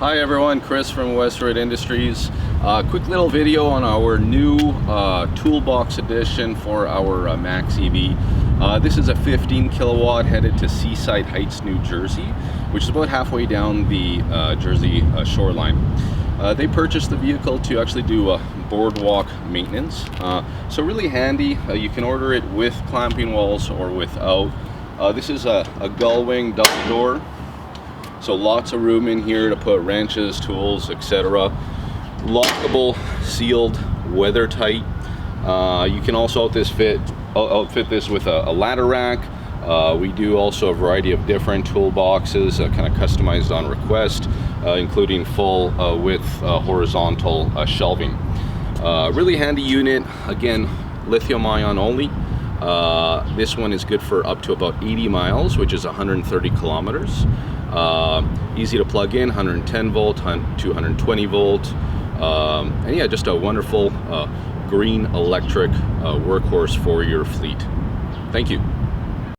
Hi everyone, Chris from Westwood Industries. Quick little video on our new toolbox edition for our Max EV. This is a 15 kilowatt headed to Seaside Heights, New Jersey, which is about halfway down the Jersey shoreline. They purchased the vehicle to actually do boardwalk maintenance. So really handy. You can order it with clamping walls or without. This is a gullwing double door. So lots of room in here to put wrenches, tools, etc. Lockable, sealed, weather tight. You can also outfit this with a ladder rack. We do also a variety of different toolboxes, kind of customized on request, including full width horizontal shelving. Really handy unit. Again, lithium ion only. This one is good for up to about 80 miles, which is 130 kilometers. Easy to plug in, 110 volt to 120 volt. And yeah, just a wonderful green electric workhorse for your fleet. Thank you.